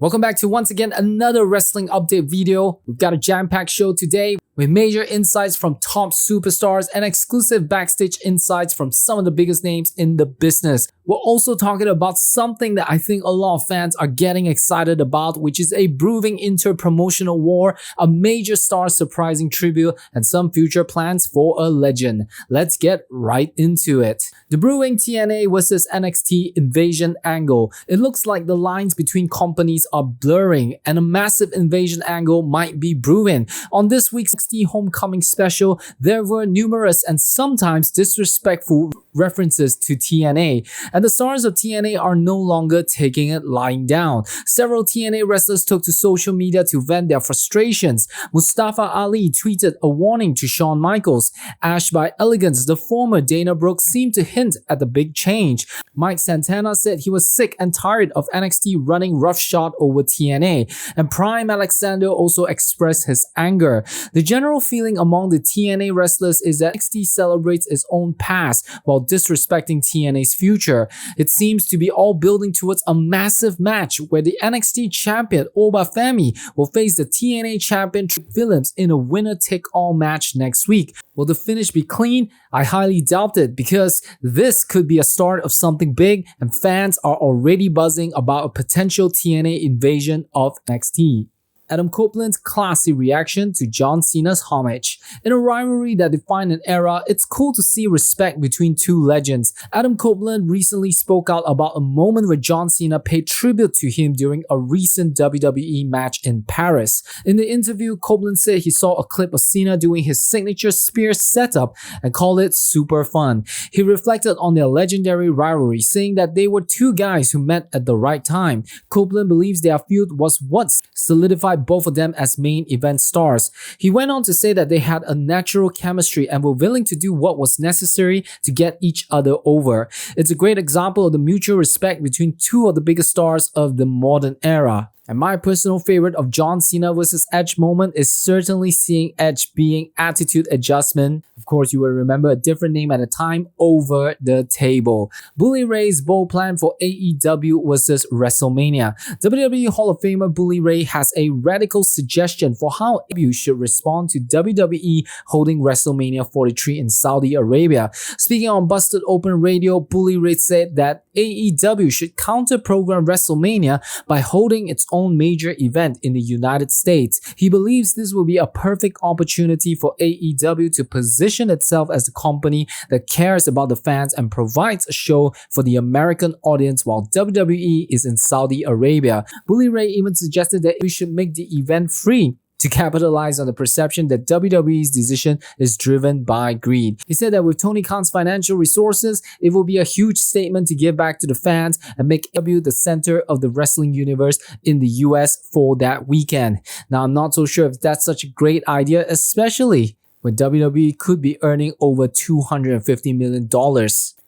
Welcome back to once again another wrestling update video. We've got a jam-packed show today with major insights from top superstars and exclusive backstage insights from some of the biggest names in the business. We're also talking about something that I think a lot of fans are getting excited about, which is a brewing inter-promotional war, a major star surprising tribute, and some future plans for a legend. Let's get right into it. The Brewing TNA vs NXT invasion angle. It looks like the lines between companies are blurring and a massive invasion angle might be brewing. On this week's NXT Homecoming special, there were numerous and sometimes disrespectful references to TNA, and the stars of TNA are no longer taking it lying down. Several TNA wrestlers took to social media to vent their frustrations. Mustafa Ali tweeted a warning to Shawn Michaels. Ash by Elegance, the former Dana Brooke, seemed to hint at the big change. Mike Santana said he was sick and tired of NXT running roughshod over TNA, and Prime Alexander also expressed his anger. The general feeling among the TNA wrestlers is that NXT celebrates its own past while disrespecting TNA's future. It seems to be all building towards a massive match where the NXT champion Oba Femi will face the TNA champion Trick Williams in a winner-take-all match next week. Will the finish be clean? I highly doubt it, because this could be a start of something big and fans are already buzzing about a potential TNA invasion of NXT. Adam Copeland's classy reaction to John Cena's Homage. In a rivalry that defined an era, it's cool to see respect between two legends. Adam Copeland recently spoke out about a moment where John Cena paid tribute to him during a recent WWE match in Paris. In the interview, Copeland said he saw a clip of Cena doing his signature spear setup and called it super fun. He reflected on their legendary rivalry, saying that they were two guys who met at the right time. Copeland believes their feud was what solidified both of them as main event stars. He went on to say that they had a natural chemistry and were willing to do what was necessary to get each other over. It's a great example of the mutual respect between two of the biggest stars of the modern era. And my personal favorite of John Cena vs Edge moment is certainly seeing Edge being Attitude Adjustment. Of course, you will remember a different name at the time, over the table. Bully Ray's bold plan for AEW vs WrestleMania. WWE Hall of Famer Bully Ray has a radical suggestion for how AEW should respond to WWE holding WrestleMania 43 in Saudi Arabia. Speaking on Busted Open Radio, Bully Ray said that AEW should counter-program WrestleMania by holding its own major event in the United States. He believes this will be a perfect opportunity for AEW to position itself as the company that cares about the fans and provides a show for the American audience while WWE is in Saudi Arabia. Bully Ray even suggested that we should make the event free to capitalize on the perception that WWE's decision is driven by greed. He said that with Tony Khan's financial resources, it will be a huge statement to give back to the fans and make AEW the center of the wrestling universe in the US for that weekend. Now, I'm not so sure if that's such a great idea, especially when WWE could be earning over $250 million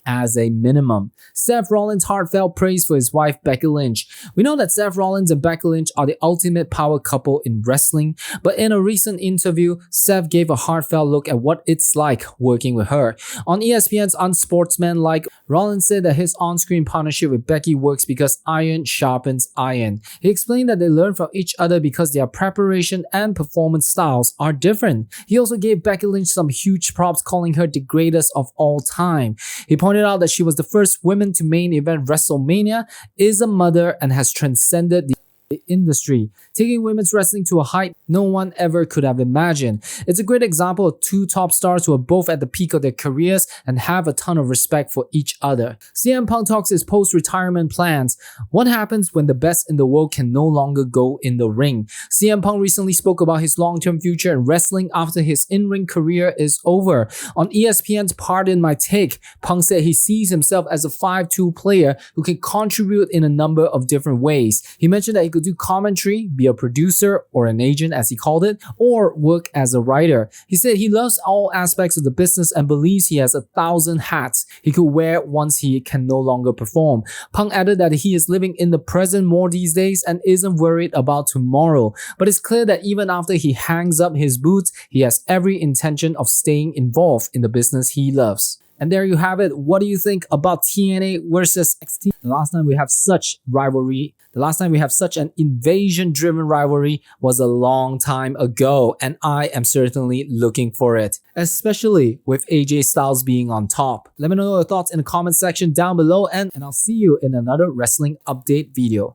as a minimum. Seth Rollins' heartfelt praise for his wife Becky Lynch. We know that Seth Rollins and Becky Lynch are the ultimate power couple in wrestling, but in a recent interview, Seth gave a heartfelt look at what it's like working with her. On ESPN's Unsportsmanlike, Rollins said that his on-screen partnership with Becky works because iron sharpens iron. He explained that they learn from each other because their preparation and performance styles are different. He also gave Becky Lynch some huge props, calling her the greatest of all time. He pointed out that she was the first woman to main event WrestleMania, is a mother, and has transcended the industry, taking women's wrestling to a height no one ever could have imagined. It's a great example of two top stars who are both at the peak of their careers and have a ton of respect for each other. CM Punk talks his post-retirement plans. What happens when the best in the world can no longer go in the ring? CM Punk recently spoke about his long-term future in wrestling after his in-ring career is over. On ESPN's Pardon My Take, Punk said he sees himself as a 5'2" player who can contribute in a number of different ways. He mentioned that he could do commentary, be a producer or an agent as he called it, or work as a writer. He said he loves all aspects of the business and believes he has 1,000 hats he could wear once he can no longer perform. Punk added that he is living in the present more these days and isn't worried about tomorrow, but it's clear that even after he hangs up his boots, he has every intention of staying involved in the business he loves. And there you have it. What do you think about TNA versus NXT? The last time we have such rivalry, the last time we have such an invasion-driven rivalry was a long time ago, and I am certainly looking for it, especially with AJ Styles being on top. Let me know your thoughts in the comment section down below, and I'll see you in another wrestling update video.